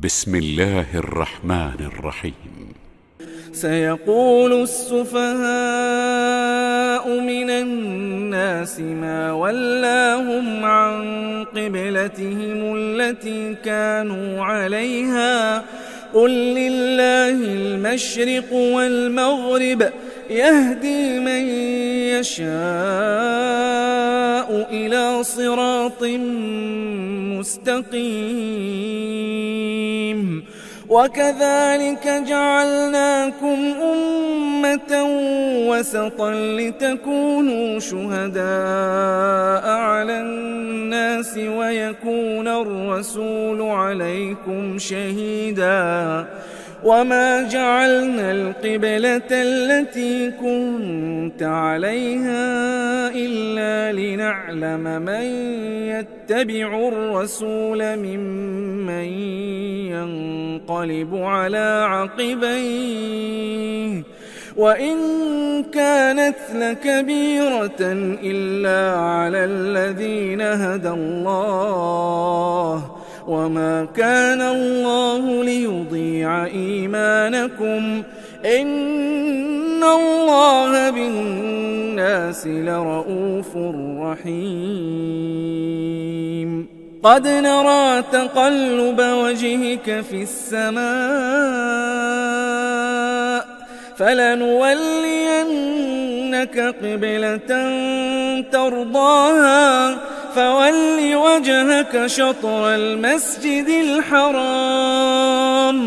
بسم الله الرحمن الرحيم. سيقول السفهاء من الناس ما ولاهم عن قبلتهم التي كانوا عليها قل لله المشرق والمغرب يهدي من يشاء إلى صراط مستقيم. وكذلك جعلناكم أمة وسطا لتكونوا شهداء على الناس ويكون الرسول عليكم شهيدا. وما جعلنا القبلة التي كنت عليها إلا لنعلم من يتبع الرسول ممن ينقلب على عقبيه وإن كانت لكبيرة إلا على الذين هدى الله وما كان الله ليضيع إيمانكم إن الله بالناس لرءوف رحيم. قد نرى تقلب وجهك في السماء فلنولينك قبلة ترضاها فول وجهك شطر المسجد الحرام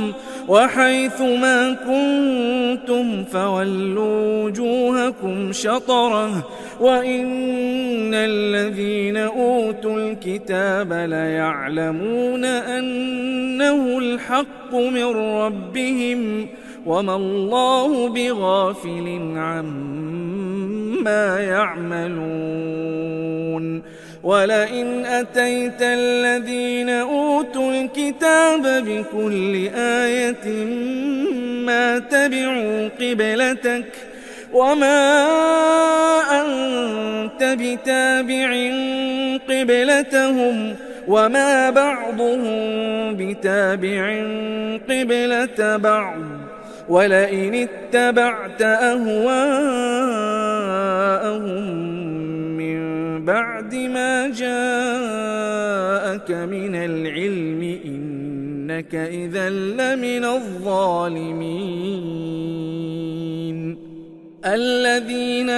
وحيث ما كنتم فولوا وجوهكم شطره وإن الذين أوتوا الكتاب ليعلمون أنه الحق من ربهم وما الله بغافل عما يعملون. ولئن أتيت الذين أوتوا الكتاب بكل آية ما تبعوا قبلتك وما أنت بتابع قبلتهم وما بعضهم بتابع قبلة بعض ولئن اتبعت أهواءهم بعد ما جاءك من العلم إنك إذا لمن الظالمين. الذين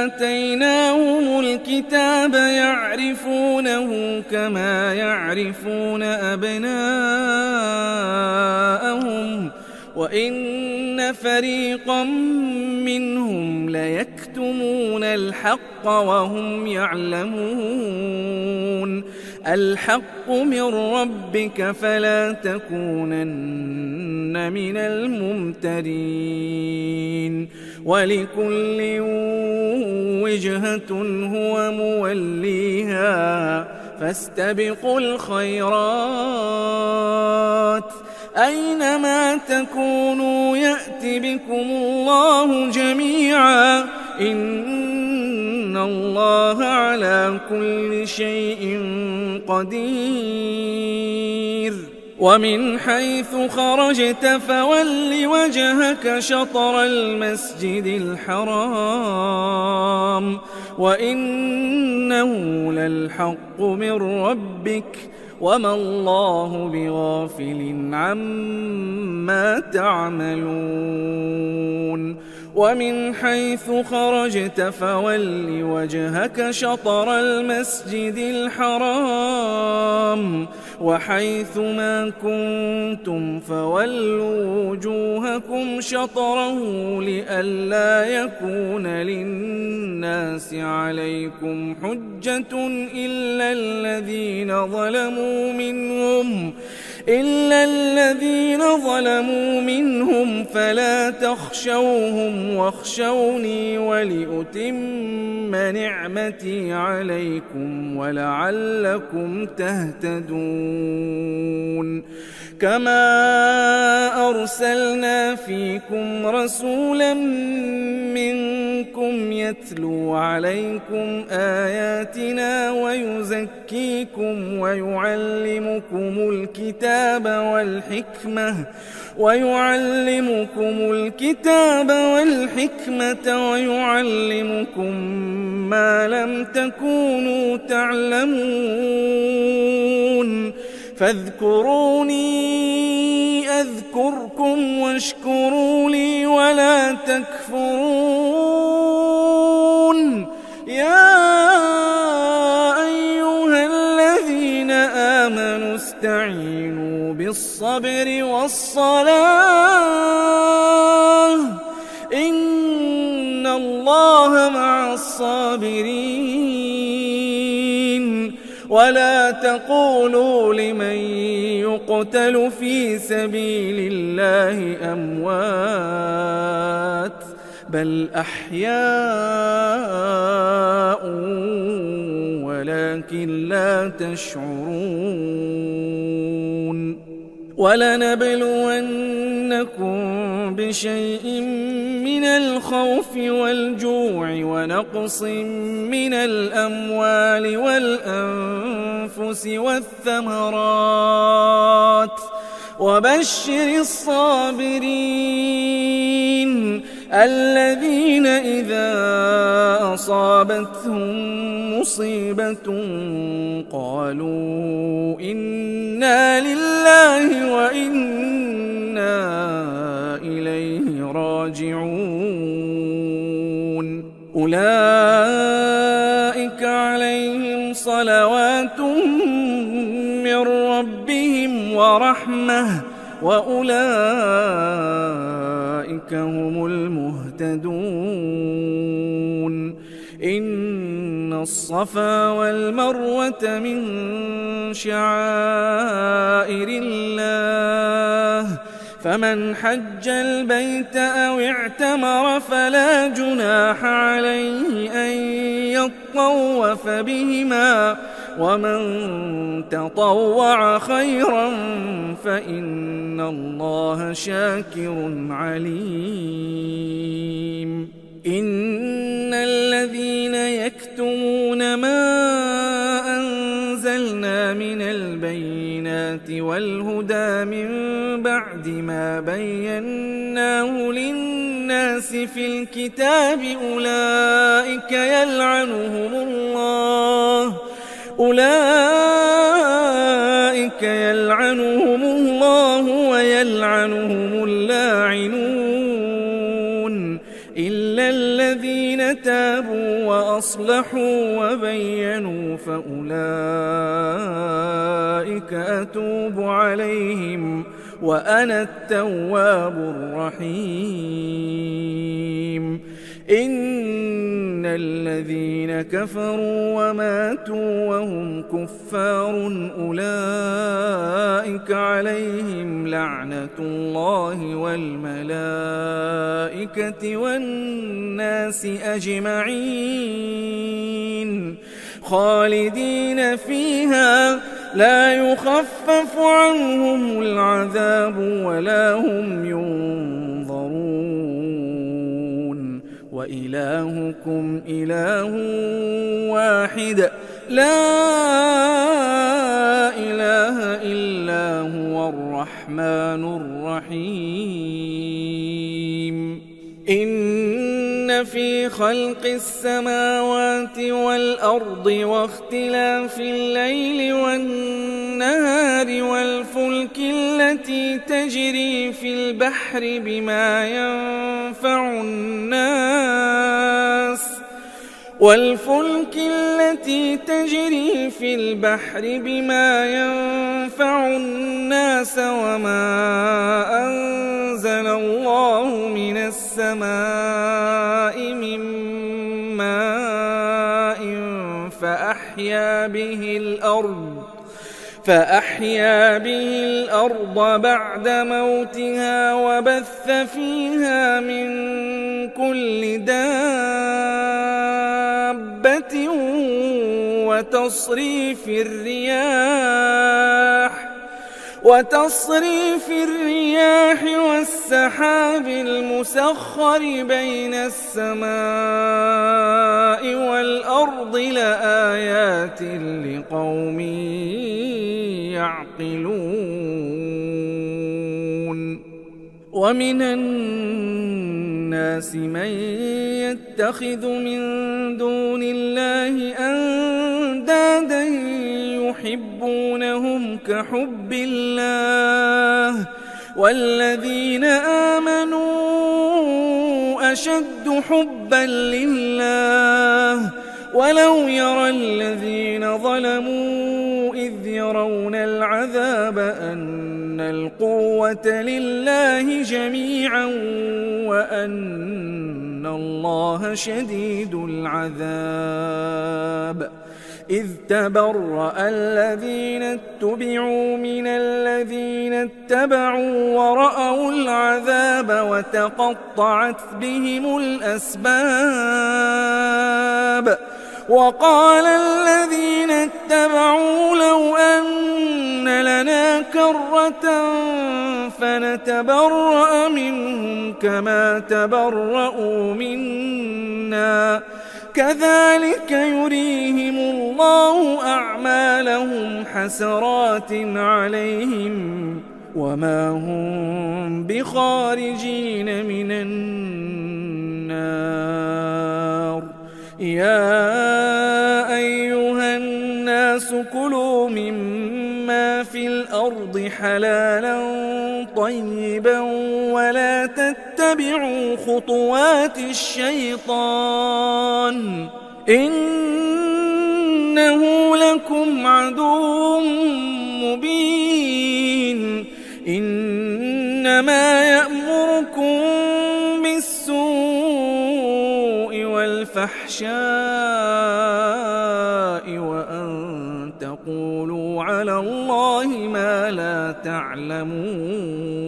آتيناهم الكتاب يعرفونه كما يعرفون أبناءهم وإن فريقا منهم ليكتمون الحق وهم يعلمون. الحق من ربك فلا تكونن من الممترين. ولكل وجهة هو موليها فاستبقوا الخيرات أينما تكونوا يأت بكم الله جميعا إن الله على كل شيء قدير. ومن حيث خرجت فول وجهك شطر المسجد الحرام وإنه للحق من ربك وما الله بغافل عما تعملون. ومن حيث خرجت فول وجهك شطر المسجد الحرام وحيث ما كنتم فولوا وجوهكم شطره لئلا يكون للناس عليكم حجة إلا الذين ظلموا منهم فلا تخشوهم واخشوني ولأتم نعمتي عليكم ولعلكم تهتدون. كما أرسلنا فيكم رسولا منكم منكم يتلو عليكم آياتنا ويزكيكم ويعلمكم الكتاب والحكمة ويعلمكم ما لم تكونوا تعلمون فاذكروني أذكركم واشكروا لي ولا تكفرون يا أيها الذين آمنوا استعينوا بالصبر والصلاة إن الله مع الصابرين ولا تقولوا لمن يقتل في سبيل الله أموات بل أحياء ولكن لا تشعرون ولنبلونكم بشيء من الخوف والجوع ونقص من الأموال والأنفس والثمرات وبشر الصابرين الذين إذا أصابتهم مصيبة قالوا إنا لله وإنا إليه راجعون أولئك عليهم صلوات من ربهم ورحمة وأولئك هم المهتدون إن الصفا والمروة من شعائر الله فمن حج البيت أو اعتمر فلا جناح عليه أن يطوف بهما ومن تطوع خيرا فإن الله شاكر عليم إن الذين يكتمون ما أنزلنا من البينات والهدى من بعد ما بيناه للناس في الكتاب أولئك يلعنهم الله ويلعنهم اللاعنون إلا الذين تابوا وأصلحوا وبينوا فأولئك أتوب عليهم وأنا التواب الرحيم إن الذين كفروا وماتوا وهم كفار أولئك عليهم لعنة الله والملائكة والناس أجمعين خالدين فيها لا يخفف عنهم العذاب ولا هم ينظرون وإلهكم إله واحد لا إله إلا هو الرحمن الرحيم إن في خلق السماوات والأرض واختلاف الليل والنهار والفلك التي تجري في البحر بما ينفع الناس وما أنزل الله من السماء من ماء فأحيا به الأرض بعد موتها وبث فيها من كل دابة وتصريف الرياح والسحاب المسخر بين السماء والأرض لآيات لقوم يعقلون ومن الناس من يتخذ من دون الله أندادا يحبونهم كحب الله والذين آمنوا أشد حبا لله ولو يرى الذين ظلموا إذ يرون العذاب أن القوة لله جميعا وأن الله شديد العذاب إذ تبرأ الذين اتبعوا من الذين اتبعوا ورأوا العذاب وتقطعت بهم الأسباب وقال الذين اتبعوا لو أن لنا كرة فنتبرأ منهم كما تبرأوا منا كذلك يريهم الله أعمالهم حسرات عليهم وما هم بخارجين من النار يا أيها الناس كلوا مما في الأرض حلالا طيبا ولا تتبعوا خطوات الشيطان إنه لكم عدو مبين إنما يأمركم بالسوء والفحشاء وأن تقولوا على الله ما لا تعلمون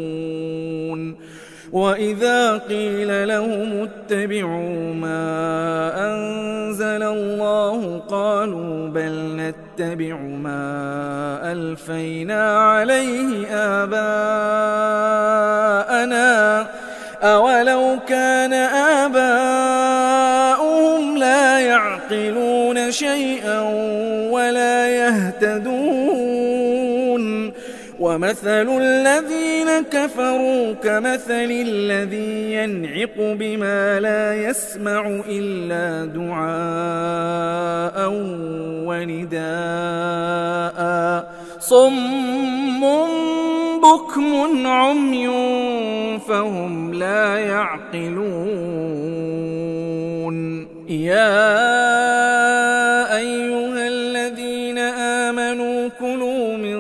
وإذا قيل لهم اتبعوا ما أنزل الله قالوا بل نتبع ما ألفينا عليه آباءنا أولو كان آباؤهم لا يعقلون شيئا ولا يهتدون ومثل الذين كفروا كمثل الذي ينعق بما لا يسمع إلا دعاء ونداء صم بكم عمي فهم لا يعقلون يا أيها الذين آمنوا كلوا من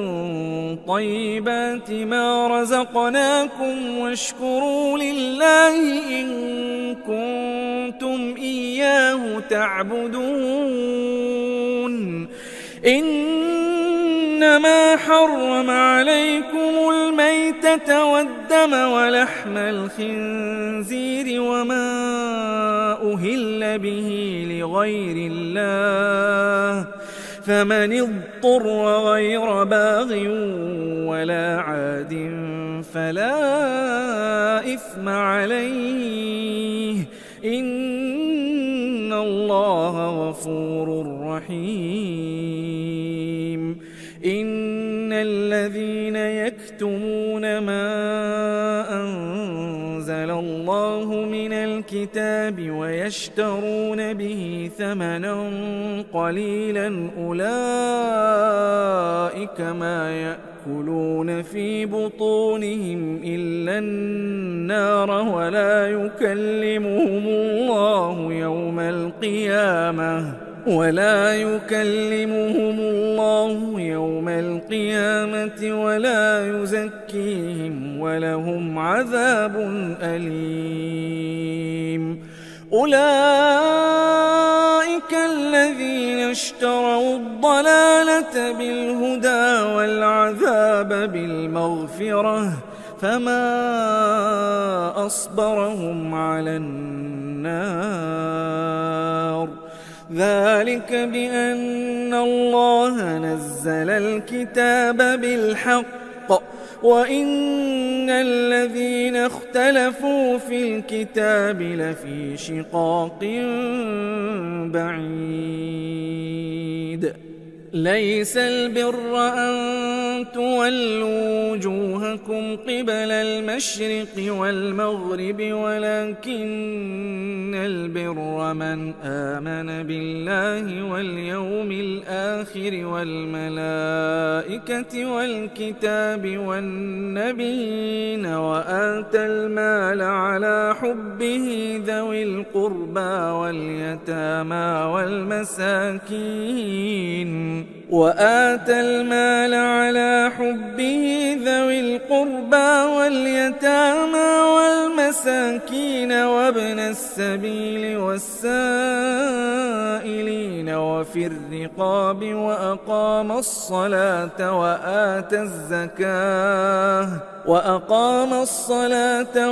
طيبات ما رزقناكم واشكروا لله إن كنتم إياه تعبدون إنما حرم عليكم الميتة والدم ولحم الخنزير وما أهل به لغير الله فمن اضطر غير باغ ولا عاد فلا إثم عليه إن الله غفور رحيم إن الذين يكتمون ما أنزل الله من الكتاب ويشترون به ثمنا قليلا أولئك ما يأكلون في بطونهم إلا النار ولا يكلمهم الله يوم القيامة ولا يزكيهم ولهم عذاب أليم أولئك الذين اشتروا الضلالة بالهدى والعذاب بالمغفرة فما أصبرهم على النار ذلك بأن الله نزل الكتاب بالحق وإن الذين اختلفوا في الكتاب لفي شقاق بعيد ليس البر أن تولوا وجوهكم قبل المشرق والمغرب ولكن البر من آمن بالله واليوم الآخر والملائكة والكتاب والنبيين وآتى المال على حبه ذوي القربى واليتامى والمساكين وابن السبيل والسائلين وفي الرقاب وأقام الصلاة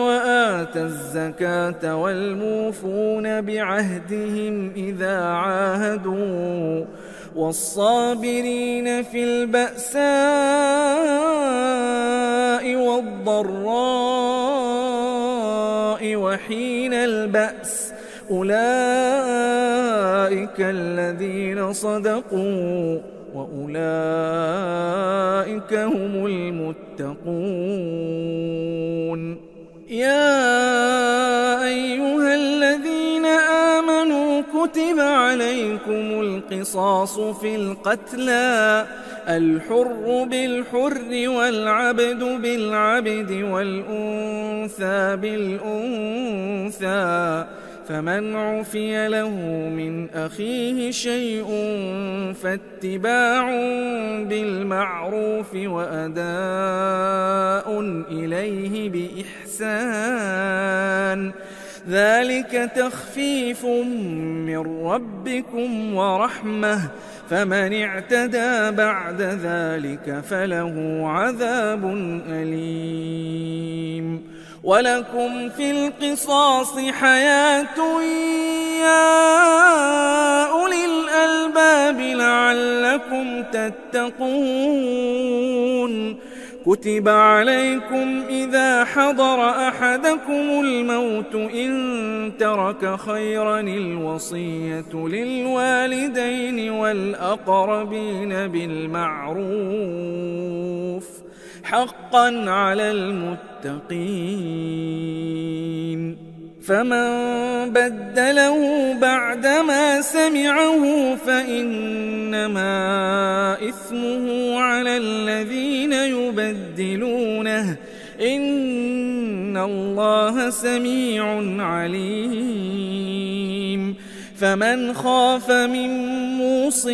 وآتى الزكاة والموفون بعهدهم إذا عاهدوا والصابرين في البأساء والضراء وحين البأس أولئك الذين صدقوا وأولئك هم المتقون. يا أيها الذين آمنوا كتب عليكم القصاص في القتلى الحر بالحر والعبد بالعبد والأنثى بالأنثى فمن عفي له من أخيه شيء فاتباع بالمعروف وأداء إليه بإحسان ذلك تخفيف من ربكم ورحمة فمن اعتدى بعد ذلك فله عذاب أليم. ولكم في القصاص حياة يا أولي الألباب لعلكم تتقون. كتب عليكم إذا حضر أحدكم الموت إن ترك خيرا الوصية للوالدين والأقربين بالمعروف حقا على المتقين. فمن بدله بعدما سمعه فإنما إثمه على الذين يبدلونه إن الله سميع عليم. فمن خاف من موص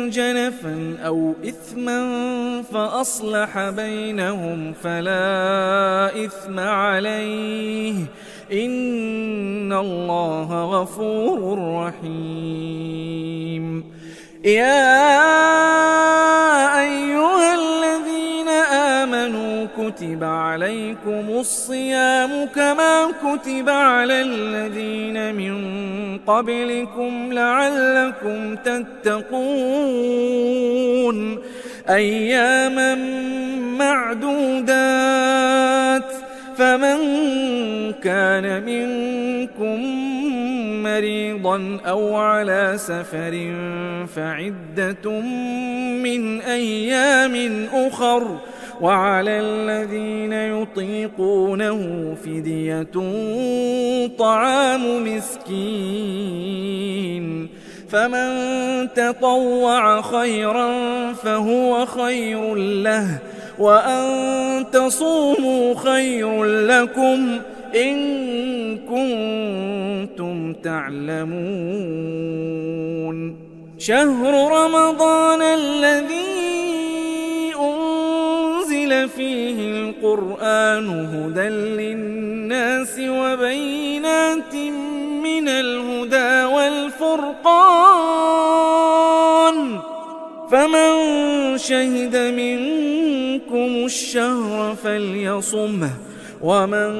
جنفا أو إثما فأصلح بينهم فلا إثم عليه إن الله غفور رحيم. يا أيها الذين آمنوا كتب عليكم الصيام كما كتب على الذين من قبلكم لعلكم تتقون أياما معدودات فمن كان منكم مريضا أو على سفر فعدة من أيام أخر وعلى الذين يطيقونه فدية طعام مسكين فمن تطوع خيرا فهو خير له وأن تصوموا خير لكم إن كنتم تعلمون. شهر رمضان الذي أنزل فيه القرآن هدى للناس وبينات من الهدى والفرقان فمن شهد منكم الشهر فليصمه ومن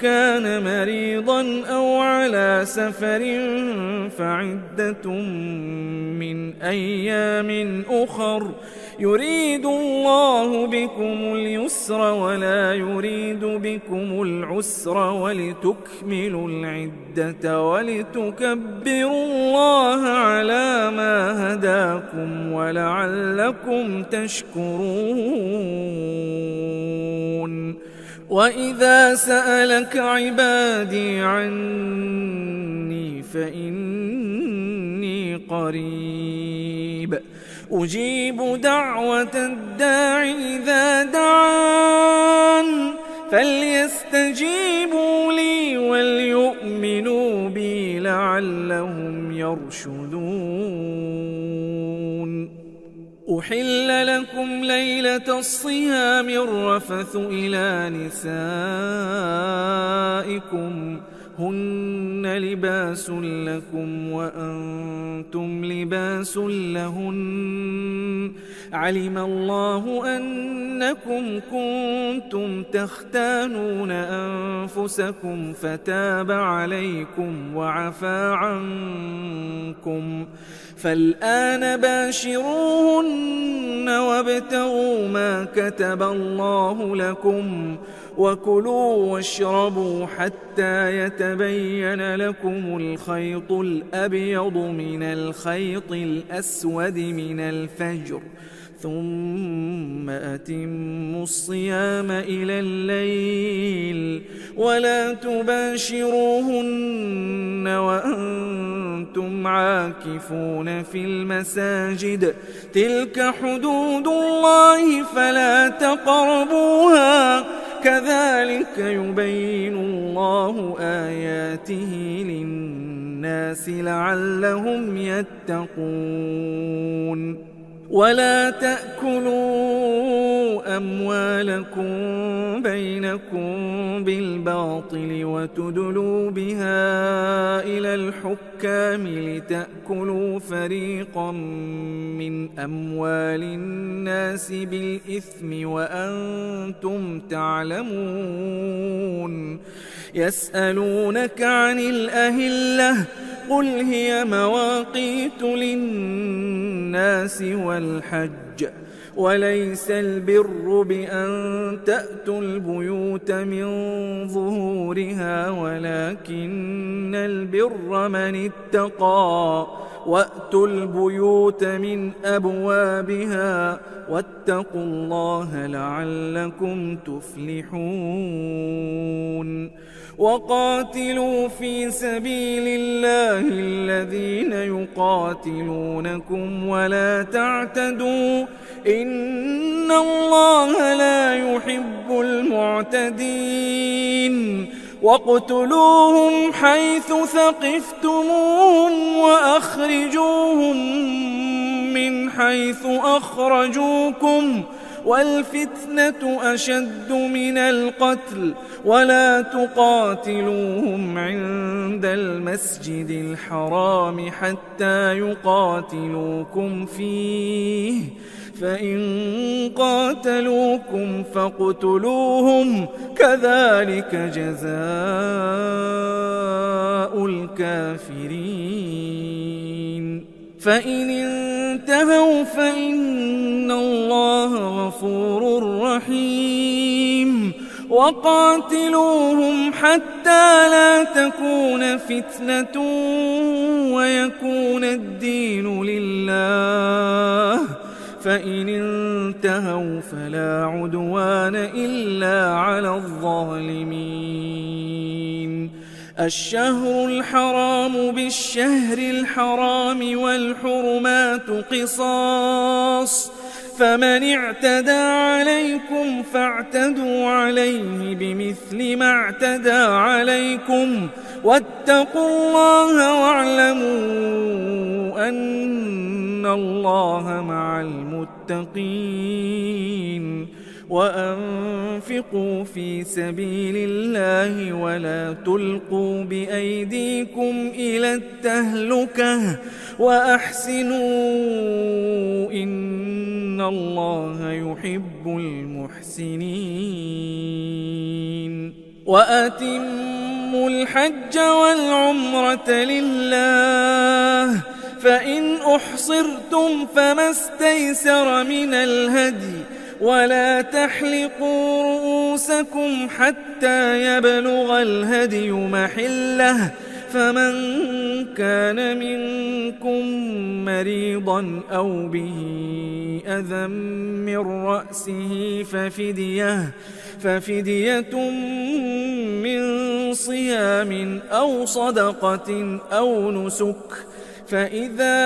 كان مريضا أو على سفر فعدة من أيام أخر يريد الله بكم اليسر ولا يريد بكم العسر ولتكملوا العدة ولتكبروا الله على ما هداكم ولعلكم تشكرون. وإذا سألك عبادي عني فإني قريب أجيب دعوة الداع إذا دعان فليستجيبوا لي وليؤمنوا بي لعلهم يرشدون. أحل لكم ليلة الصيام الرفث إلى نسائكم هن لباس لكم وأنتم لباس لهن علم الله أنكم كنتم تختانون أنفسكم فتاب عليكم وعفى عنكم فالآن باشروهن وابتغوا ما كتب الله لكم وكلوا واشربوا حتى يتبين لكم الخيط الأبيض من الخيط الأسود من الفجر ثم أتموا الصيام إلى الليل ولا تباشروهن وأنتم عاكفون في المساجد تلك حدود الله فلا تقربوها كذلك يبين الله آياته للناس لعلهم يتقون. ولا تأكلوا أموالكم بينكم بالباطل وتدلوا بها إلى الحكام لتأكلوا فريقا من أموال الناس بالإثم وأنتم تعلمون. يسألونك عن الأهلة قل هي مواقيت للناس والحج وليس البر بأن تأتوا البيوت من ظهورها ولكن البر من اتقى وأتوا البيوت من أبوابها واتقوا الله لعلكم تفلحون. وقاتلوا في سبيل الله الذين يقاتلونكم ولا تعتدوا إن الله لا يحب المعتدين. واقتلوهم حيث ثقفتموهم وأخرجوهم من حيث أخرجوكم والفتنة أشد من القتل ولا تقاتلوهم عند المسجد الحرام حتى يقاتلوكم فيه فإن قاتلوكم فاقتلوهم كذلك جزاء الكافرين. فإن انتهوا فإن الله غفور رحيم. وقاتلوهم حتى لا تكون فتنة ويكون الدين لله فإن انتهوا فلا عدوان إلا على الظالمين. الشهر الحرام بالشهر الحرام والحرمات قصاص فمن اعتدى عليكم فاعتدوا عليه بمثل ما اعتدى عليكم واتقوا الله واعلموا أن الله مع المتقين. وأنفقوا في سبيل الله ولا تلقوا بأيديكم إلى التهلكة وأحسنوا إن الله يحب المحسنين. وأتموا الحج والعمرة لله فإن أحصرتم فما استيسر من الهدي ولا تحلقوا رؤوسكم حتى يبلغ الهدي محله فمن كان منكم مريضا أو به أذى من رأسه ففدية من صيام أو صدقة أو نسك فإذا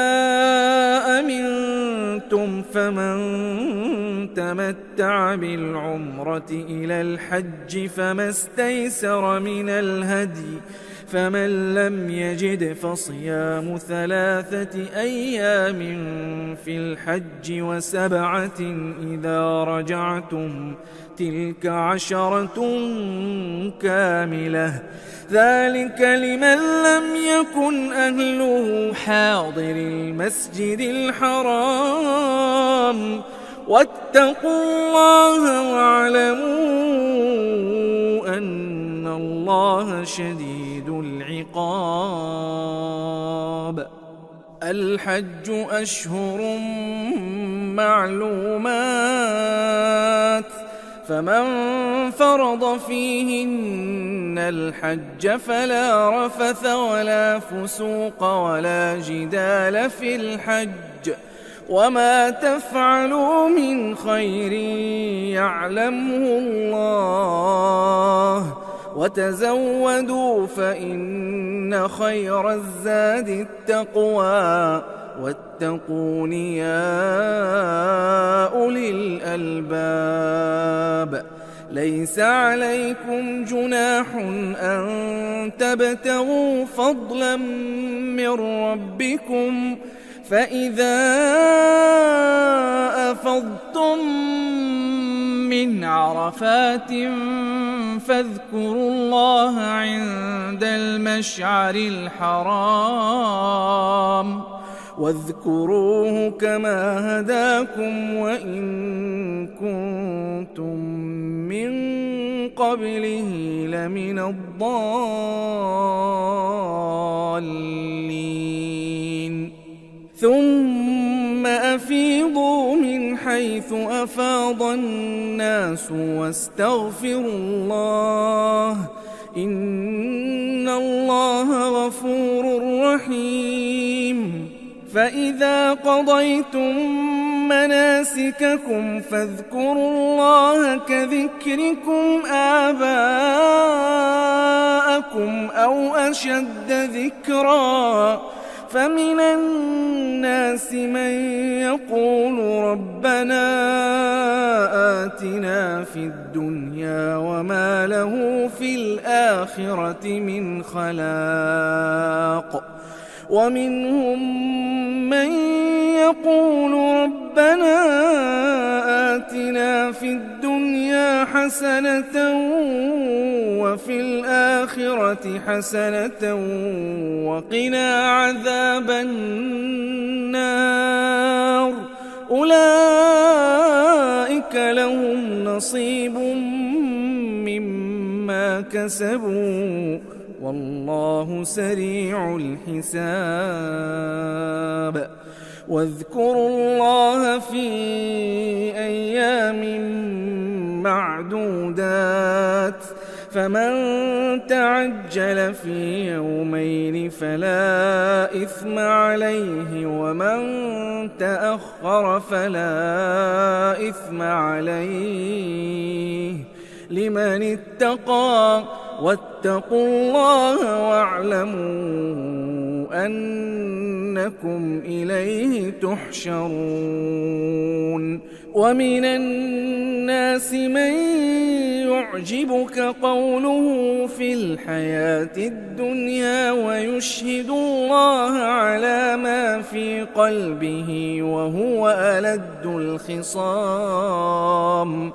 أمنتم فمن تمتع بالعمرة إلى الحج فما استيسر من الهدي فمن لم يجد فصيام 3 أيام في الحج و7 إذا رجعتم تلك 10 كاملة ذلك لمن لم يكن أهله حاضر المسجد الحرام واتقوا الله واعلموا أن الله شديد العقاب. الحج أشهر معلومات فمن فرض فيهن الحج فلا رفث ولا فسوق ولا جدال في الحج وما تفعلوا من خير يعلمه الله وتزودوا فإن خير الزاد التقوى واتقون يا أولي الألباب. ليس عليكم جناح أن تبتغوا فضلا من ربكم فإذا أفضتم من عرفات فاذكروا الله عند المشعر الحرام واذكروه كما هداكم وإن كنتم من قبله لمن الضالين. ثم أفيضوا من حيث أفاض الناس واستغفروا الله إن الله غفور رحيم. فإذا قضيتم مناسككم فاذكروا الله كذكركم آباءكم أو أشد ذكرا فمن الناس من يقول ربنا آتنا في الدنيا وما له في الآخرة من خلاق ومنهم من يقول ربنا آتنا في الدنيا حسنة وفي الآخرة حسنة وقنا عذاب النار أولئك لهم نصيب مما كسبوا والله سريع الحساب. واذكروا الله في أيام معدودات فمن تعجل في يومين فلا إثم عليه ومن تأخر فلا إثم عليه لمن اتقى واتقوا الله واعلموا أنكم إليه تحشرون. ومن الناس من يعجبك قوله في الحياة الدنيا ويشهد الله على ما في قلبه وهو ألد الخصام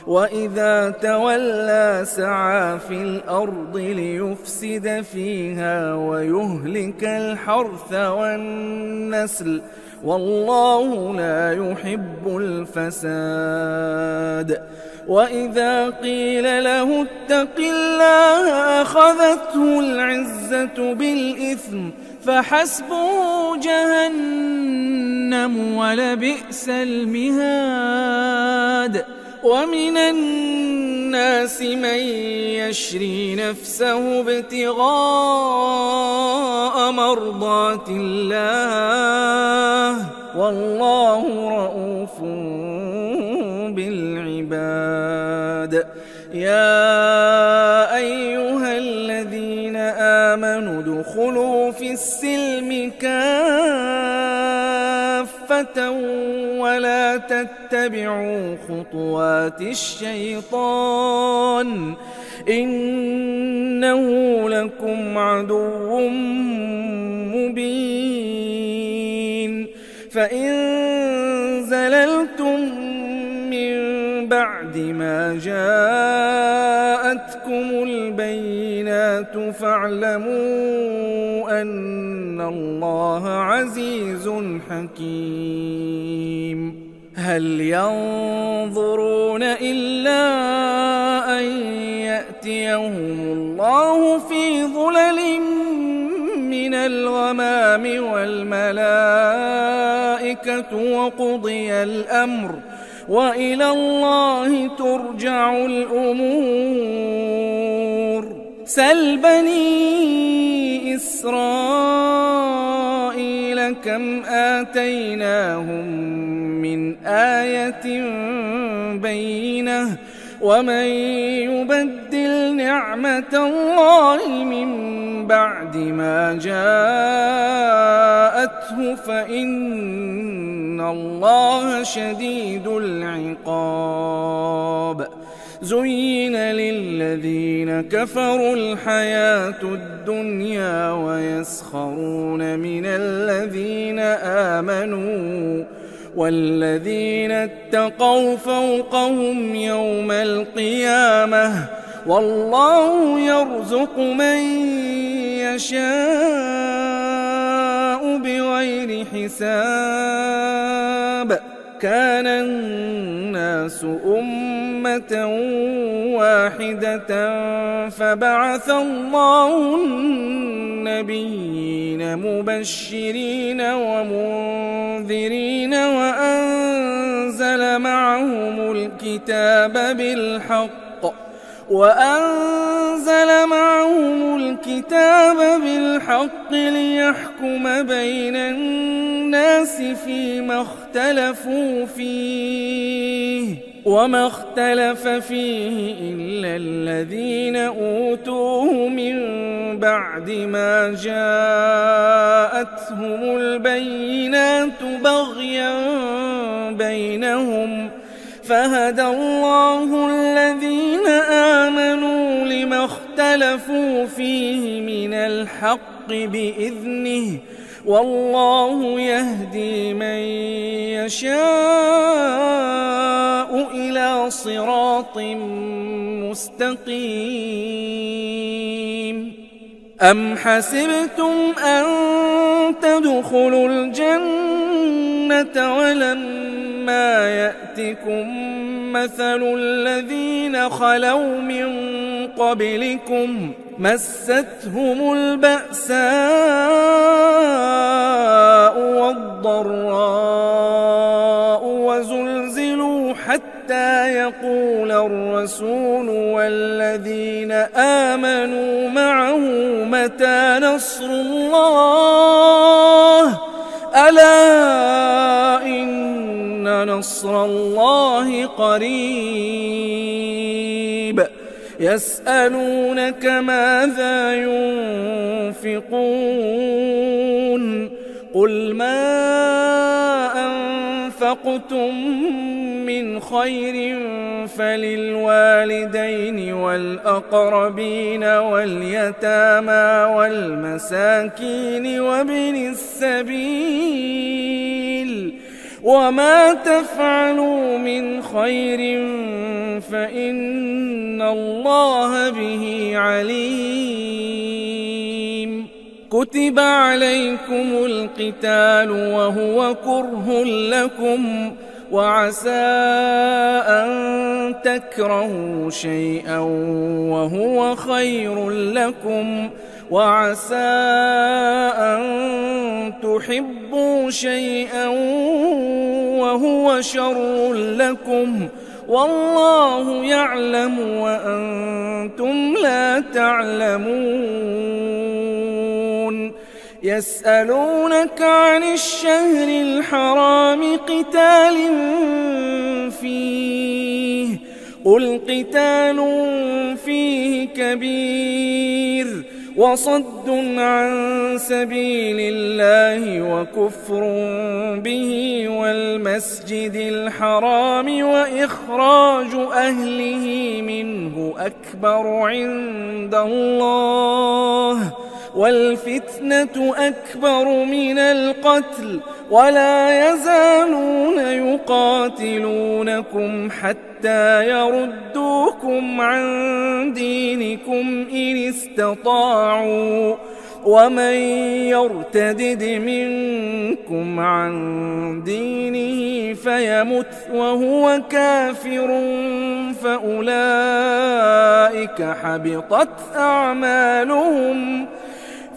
وإذا تولى سعى في الأرض ليفسد فيها ويهلك الحرث والنسل والله لا يحب الفساد. وإذا قيل له اتق الله أخذته العزة بالإثم فحسبه جهنم ولبئس المهاد. ومن الناس من يشري نفسه ابتغاء مرضات الله والله رؤوف بالعباد. يا أيها الذين آمنوا ادخلوا في السلم كافة ولا تتبعوا خطوات الشيطان إنه لكم عدو مبين. فإن زللتم من بعد ما جاءتكم البينات فاعلموا أن الله عزيز حكيم. هل ينظرون إلا أن يأتيهم الله في ظلل من الغمام والملائكة وقضي الأمر وإلى الله ترجع الأمور. سل بني إسرائيل كم آتيناهم من آية بينة ومن يبدل نعمة الله من بعد ما جاءته فإن الله شديد العقاب. زين للذين كفروا الحياة الدنيا ويسخرون من الذين آمنوا والذين اتقوا فوقهم يوم القيامة والله يرزق من يشاء بغير حساب. كان الناس أمة واحدة فبعث الله النبيين مبشرين ومنذرين وأنزل معهم الكتاب بالحق ليحكم بين الناس فيما اختلفوا فيه وما اختلف فيه إلا الذين أوتوه من بعد ما جاءتهم البينات بغيا بينهم فهدى الله الذين آمنوا لما اختلفوا فيه من الحق بإذنه والله يهدي من يشاء إلى صراط مستقيم. أم حسبتم أن تدخلوا الجنة ولما يأتكم مثل الذين خلوا من قبلكم مستهم البأساء والضراء وزلزلوا حتى يقول الرسول والذين آمنوا معه متى نصر الله ألا إن نصر الله قريب. يسألونك ماذا ينفقون قل ما أنفقتم من خير فللوالدين والأقربين واليتامى والمساكين وابن السبيل وما تفعلوا من خير فإن الله به عليم. كتب عليكم القتال وهو كره لكم وعسى أن تكرهوا شيئا وهو خير لكم وعسى أن تحبوا شيئا وهو شر لكم والله يعلم وأنتم لا تعلمون يسألونك عن الشهر الحرام قتال فيه قل قتال فيه كبير وصد عن سبيل الله وكفر به والمسجد الحرام وإخراج أهله منه أكبر عند الله والفتنة أكبر من القتل ولا يزالون يقاتلونكم حتى يردوكم عن دينكم إن استطاعوا ومن يرتدد منكم عن دينه فيمت وهو كافر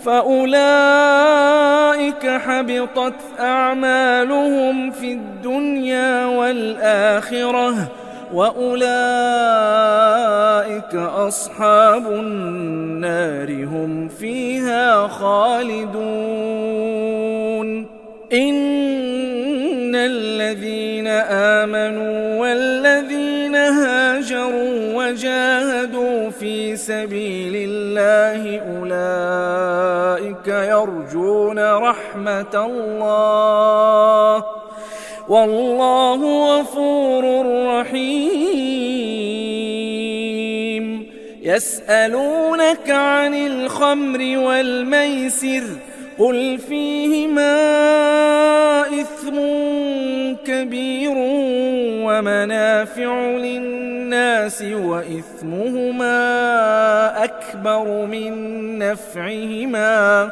فأولئك حبطت أعمالهم في الدنيا والآخرة وأولئك أصحاب النار هم فيها خالدون إن الذين آمنوا والذين هاجروا وجاهدوا في سبيل الله أولئك يرجون رحمة الله والله غفور رحيم يسألونك عن الخمر والميسر قل فيهما إثم كبير ومنافع للناس وإثمهما أكبر من نفعهما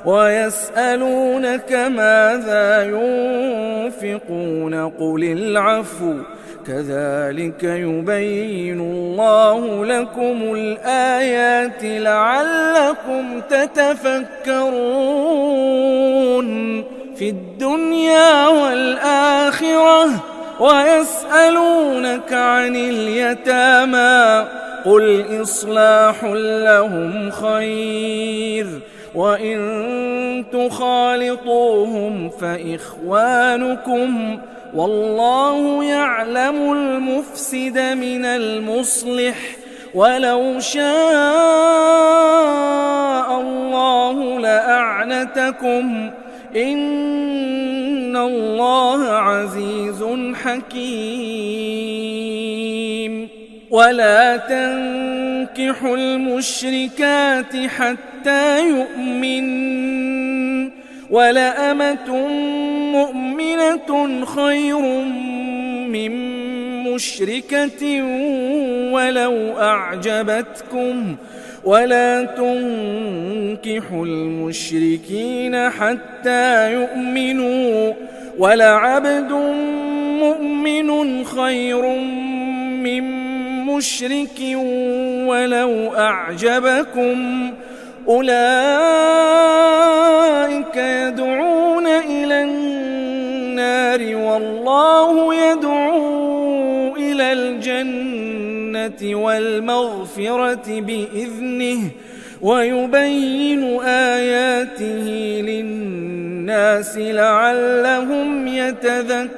ويسألونك ماذا ينفقون قل العفو كذلك يبين الله لكم الآيات لعلكم تتفكرون في الدنيا والآخرة ويسألونك عن اليتامى قل إصلاح لهم خير وإن تخالطوهم فإخوانكم والله يعلم المفسد من المصلح ولو شاء الله لأعنتكم إن الله عزيز حكيم ولا تنكحوا المشركات حتى يؤمن ولأمة مؤمنة خير من مشركة ولو أعجبتكم ولا تنكحوا المشركين حتى يؤمنوا ولعبد مؤمن خير من مشرك ولو أعجبكم أولئك يدعون إلى النار والله يدعو إلى الجنة والمغفرة بإذنه ويبين آياته للناس لعلهم يتذكرون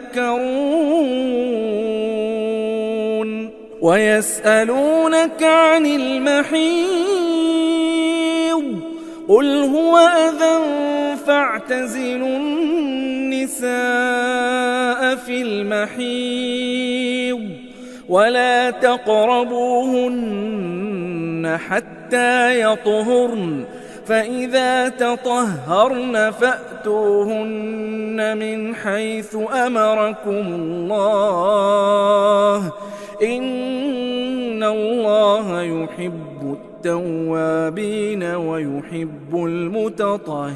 ويسألونك عن المحيض قل هو أذى فاعتزلوا النساء في المحيض ولا تقربوهن حتى يطهرن فإذا تطهرن فأتوهن من حيث أمركم الله إن إن الله يحب التوابين ويحب المتطهرين.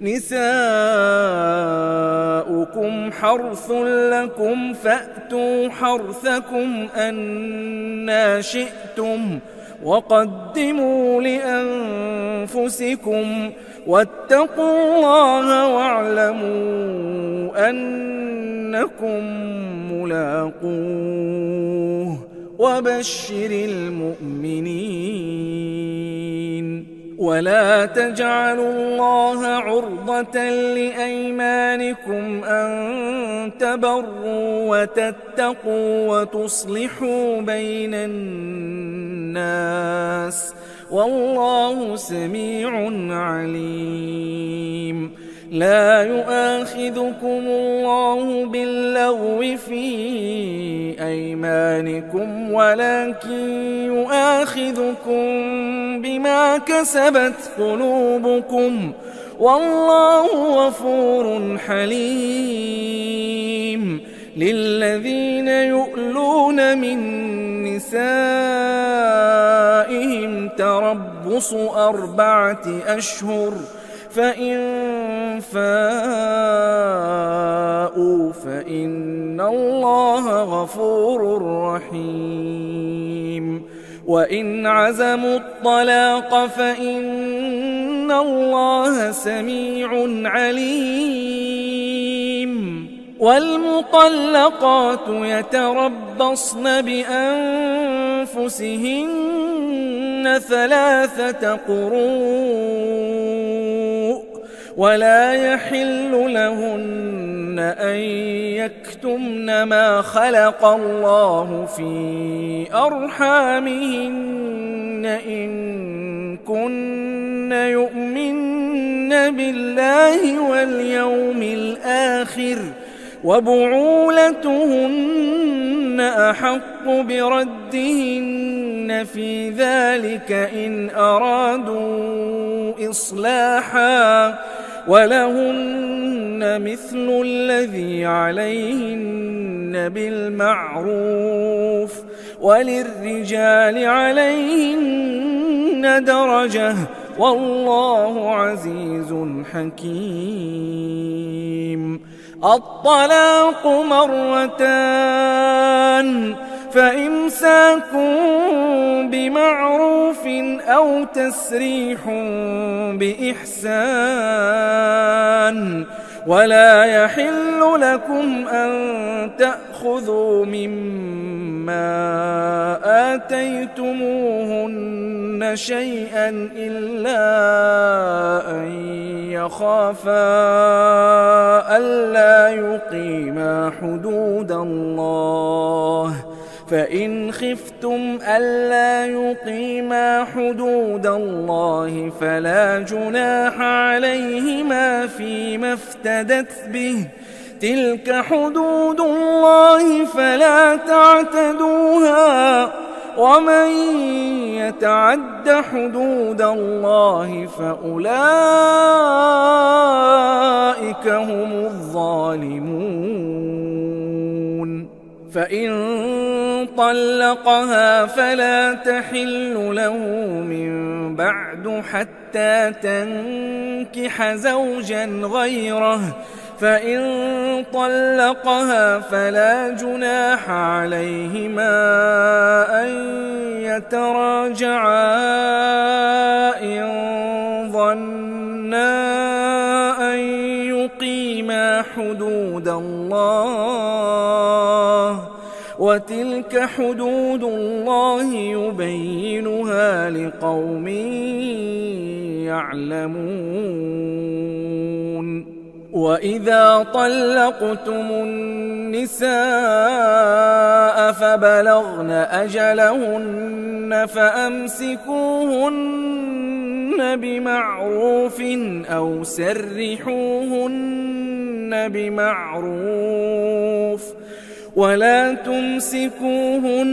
نساؤكم حرث لكم فأتوا حرثكم أنى شئتم وقدموا لأنفسكم واتقوا الله واعلموا أنكم ملاقوه وبشر المؤمنين. ولا تجعلوا الله عرضة لأيمانكم أن تبروا وتتقوا وتصلحوا بين الناس والله سميع عليم. لا يؤاخذكم الله باللغو في أيمانكم ولكن يؤاخذكم بما كسبت قلوبكم والله غفور حليم. للذين يؤلون من نسائهم تربص 4 أشهر فإن فاءوا فإن الله غفور رحيم. وإن عزموا الطلاق فإن الله سميع عليم. والمطلقات يتربصن بأنفسهن 3 قروء ولا يحل لهن أن يكتمن ما خلق الله في أرحامهن إن كن يؤمن بالله واليوم الآخر وبعولتهن أحق بردهن في ذلك إن أرادوا إصلاحا ولهن مثل الذي عليهن بالمعروف وللرجال عليهن درجة والله عزيز حكيم. الطلاق 2 فإمساك بمعروف أو تسريح بإحسان ولا يحل لكم أن تأخذوا مما آتيتموهن شيئا إلا أن يخافا ألا يقيما حدود الله فإن خفتم ألا يقيما حدود الله فلا جناح عليهما فيما افتدت به تلك حدود الله فلا تعتدوها ومن يتعد حدود الله فأولئك هم الظالمون. فإن طلقها فلا تحل له من بعد حتى تنكح زوجا غيره فإن طلقها فلا جناح عليهما أن يتراجعا إن ظنا أن يقيما حدود الله وتلك حدود الله يبينها لقوم يعلمون. وإذا طلقتم النساء فبلغن أجلهن فأمسكوهن بمعروف أو سرحوهن بمعروف ولا تمسكوهن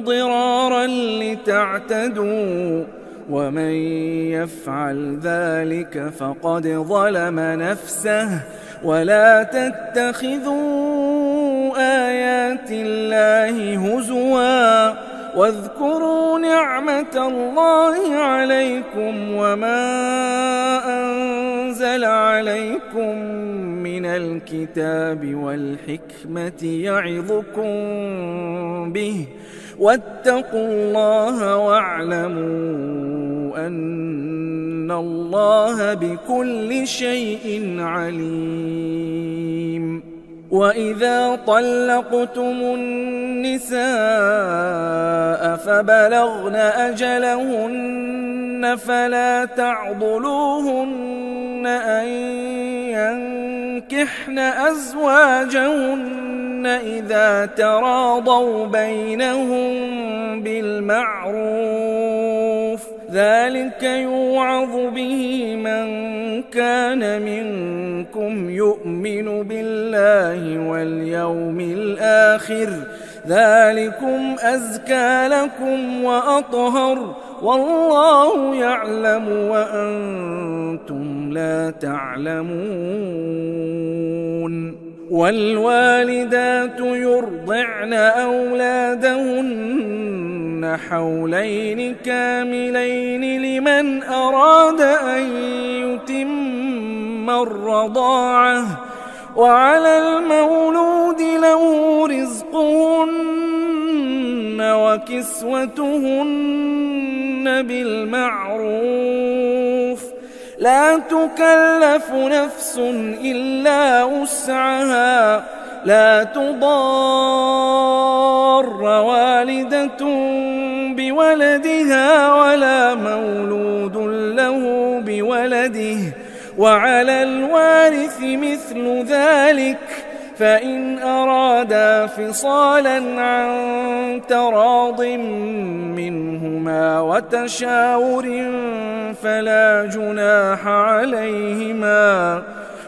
ضرارا لتعتدوا ومن يفعل ذلك فقد ظلم نفسه ولا تتخذوا آيات بآيات الله هزوا واذكروا نعمة الله عليكم وما أنزل عليكم من الكتاب والحكمة يعظكم به واتقوا الله واعلموا أن الله بكل شيء عليم. وإذا طلقتم النساء فبلغن أجلهن فلا تعضلوهن أن ينكحن أزواجهن إذا تراضوا بينهم بالمعروف ذلك يوعظ به من كان منكم يؤمن بالله واليوم الآخر ذلكم أزكى لكم وأطهر والله يعلم وأنتم لا تعلمون. والوالدات يرضعن أولادهن حولين كاملين لمن أراد أن يتم الرضاعة وعلى المولود له رزقهن وكسوتهن بالمعروف لا تكلف نفس إلا وسعها لا تضار والدة بولدها ولا مولود له بولده وعلى الوارث مثل ذلك فإن أرادا فصالا عن تراض منهما وتشاور فلا جناح عليهما.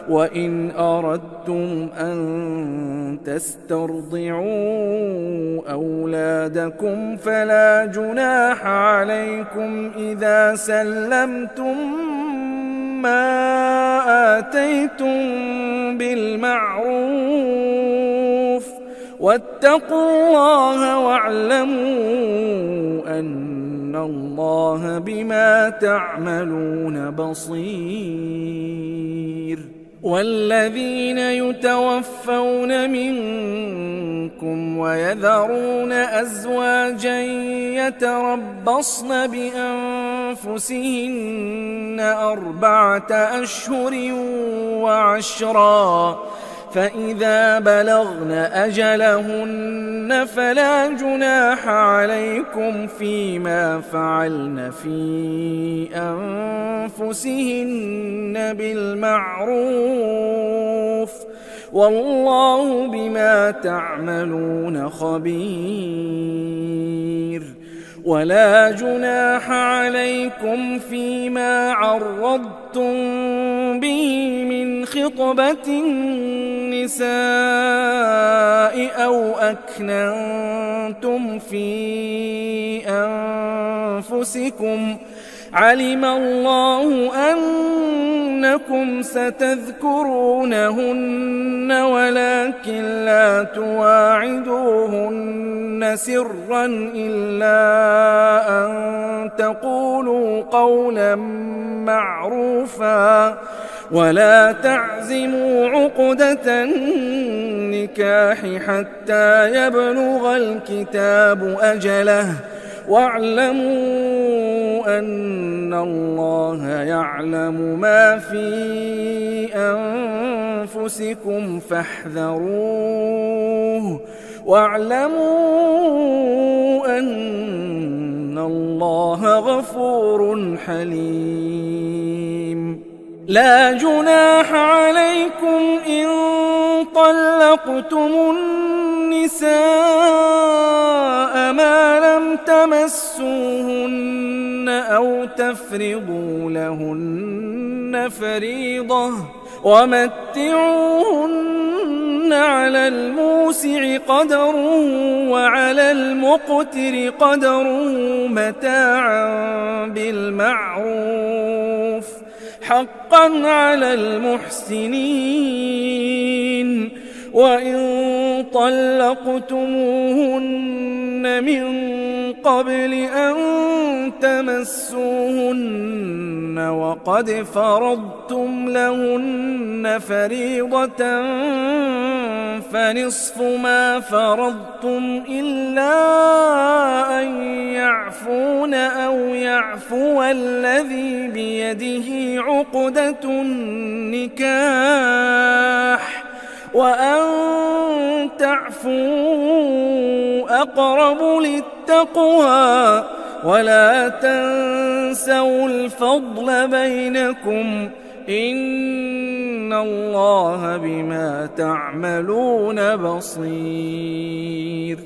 وإن أردتم أن تسترضعوا أولادكم فلا جناح عليكم إذا سلمتم ما آتيتم بالمعروف واتقوا الله واعلموا أن الله بما تعملون بصير. والذين يتوفون منكم ويذرون أزواجا يتربصن بأنفسهن 4 أشهر وعشرا فإذا بلغن أجلهن فلا جناح عليكم فيما فعلن في أنفسهن بالمعروف والله بما تعملون خبير. ولا جناح عليكم فيما عرضتم به من خطبة النساء أو أكننتم في أنفسكم علم الله أنكم ستذكرونهن ولكن لا تواعدوهن سرا إلا أن تقولوا قولا معروفا ولا تعزموا عقدة النكاح حتى يبلغ الكتاب أجله واعلموا أن الله يعلم ما في أنفسكم فاحذروه واعلموا أن الله غفور حليم. لا جناح عليكم إن طلقتم النساء ما لم تمسوهن أو تفرضوا لهن فريضة ومتعوهن على الموسع قدره وعلى المقتر قدره متاعا بالمعروف حقا على المحسنين وإن طلقتموهن من قبل أن تمسوهن وقد فرضتم لهن فريضة فنصف ما فرضتم إلا أن يعفون أو يعفو الذي بيده عقدة النكاح وأن تعفوا أقرب للتقوى ولا تنسوا الفضل بينكم إن الله بما تعملون بصير.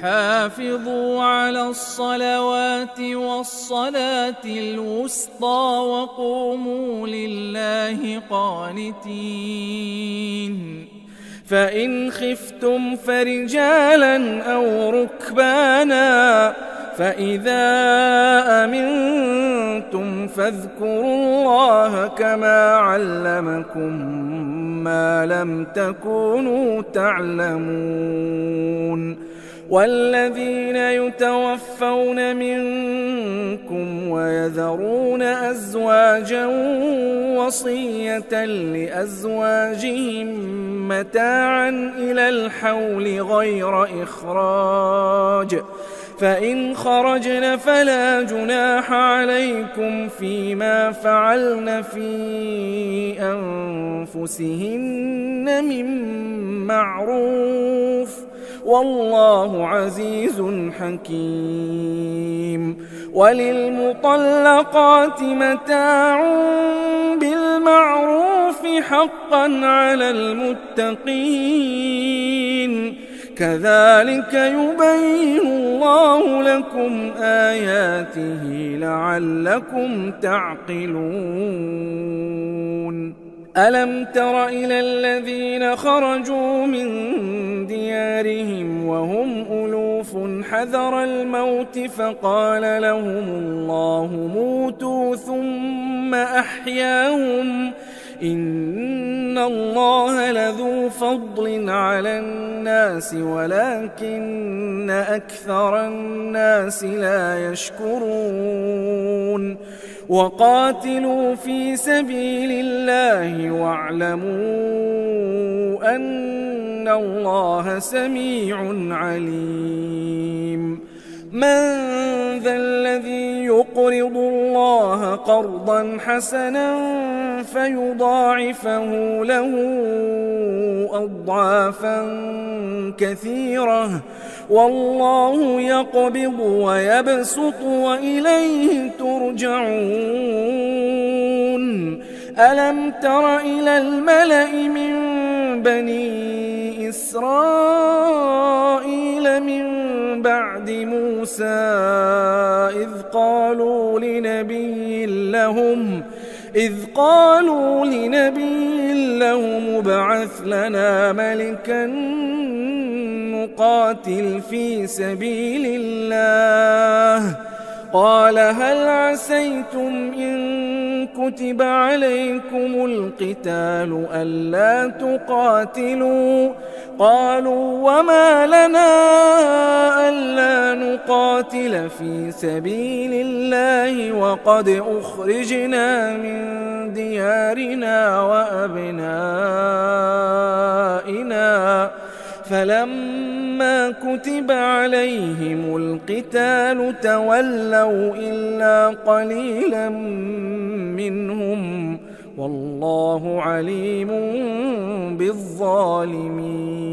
حافظوا على الصلوات والصلاة الوسطى وقوموا لله قانتين. فإن خفتم فرجالا أو ركبانا فإذا أمنتم فاذكروا الله كما علمكم ما لم تكونوا تعلمون. والذين يتوفون منكم ويذرون أزواجا وصية لأزواجهم متاعا إلى الحول غير إخراج فإن خرجن فلا جناح عليكم فيما فعلن في أنفسهن من معروف والله عزيز حكيم. وللمطلقات متاع بالمعروف حقا على المتقين كذلك يبين الله لكم آياته لعلكم تعقلون. ألم تر إلى الذين خرجوا من ديارهم وهم ألوف حذر الموت فقال لهم الله موتوا ثم أحياهم إن الله لذو فضل على الناس ولكن أكثر الناس لا يشكرون. وقاتلوا في سبيل الله واعلموا أن الله سميع عليم. من ذا الذي يقرض الله قرضا حسنا فيضاعفه له أضعافا كثيرة والله يقبض ويبسط وإليه ترجعون. ألم تر إلى الملأ من بني إسرائيل من بعد موسى إذ قالوا لنبي لهم ابعث لنا ملكا نقاتل في سبيل الله قال هل عسيتم إن كتب عليكم القتال ألا تقاتلوا قالوا وما لنا ألا نقاتل في سبيل الله وقد أخرجنا من ديارنا وأبنائنا فلما كتب عليهم القتال تولوا إلا قليلا منهم والله عليم بالظالمين.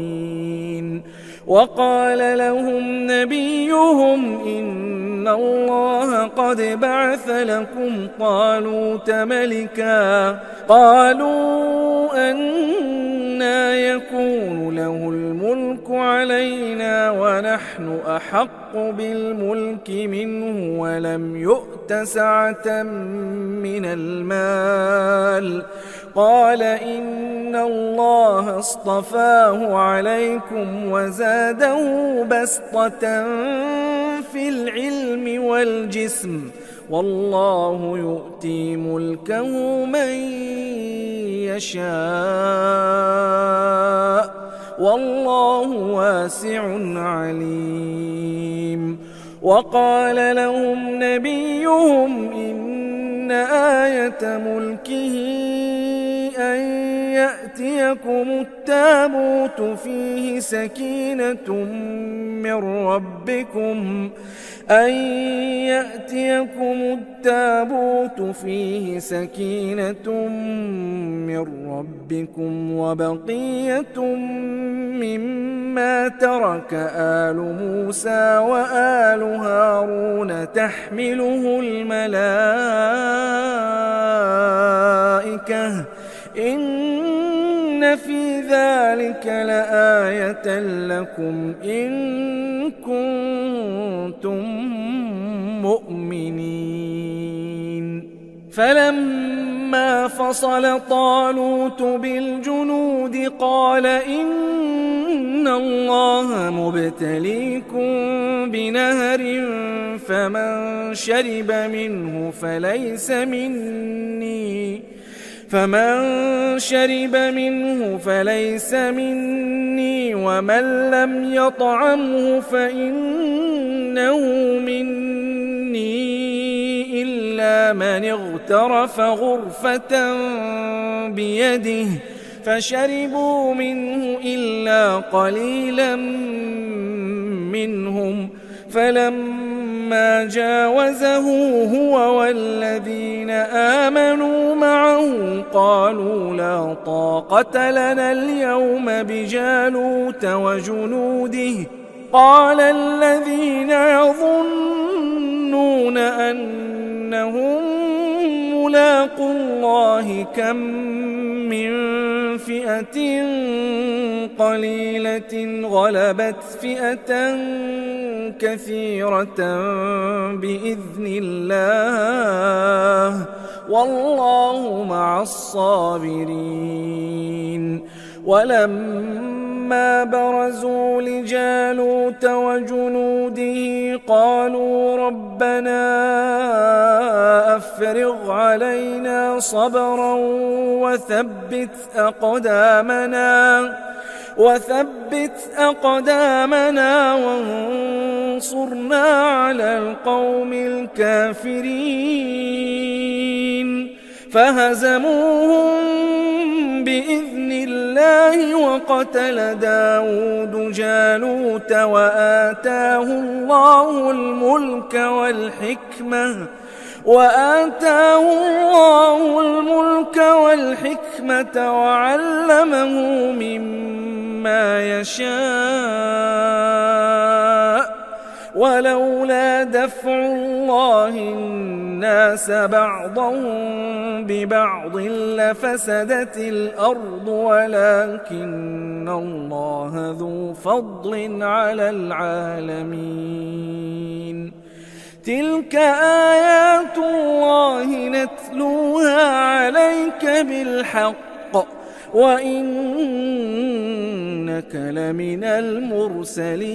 وقال لهم نبيهم إن الله قد بعث لكم طالوت ملكا قالوا أنى يكون له الملك علينا ونحن أحق بالملك منه ولم يؤت سعة من المال قال إن الله اصطفاه عليكم وزاده بسطة في العلم والجسم والله يؤتي ملكه من يشاء والله واسع عليم. وقال لهم نبيهم إن آية ملكه أن يأتيكم التابوت فيه سكينة من ربكم وبقية مما ترك آل موسى وآل هارون تحمله الملائكة إن في ذلك لآية لكم إن كنتم مؤمنين. فلما فصل طالوت بالجنود قال إن الله مبتليكم بنهر فمن شرب منه فليس مني ومن لم يطعمه فإنه مني إلا من اغترف غرفة بيده فشربوا منه إلا قليلا منهم. فلما جاوزه هو والذين آمنوا معه قالوا لا طاقة لنا اليوم بجالوت وجنوده. قال الذين يظنون أنهم ملاقو الله كم من فئة قليلة غلبت فئة كثيرة بإذن الله والله مع الصابرين. ولما برزوا لجالوت وجنوده قالوا ربنا أفرغ علينا صبرا وثبت أقدامنا وانصرنا على القوم الكافرين. فهزموهم بإذن الله وقتل داود جالوت وآتاه الله الملك والحكمة وعلمه مما يشاء. ولولا دفع الله الناس بعضهم ببعض لفسدت الأرض ولكن الله ذو فضل على العالمين. تلك آيات الله نتلوها عليك بالحق وإنك لمن المرسلين.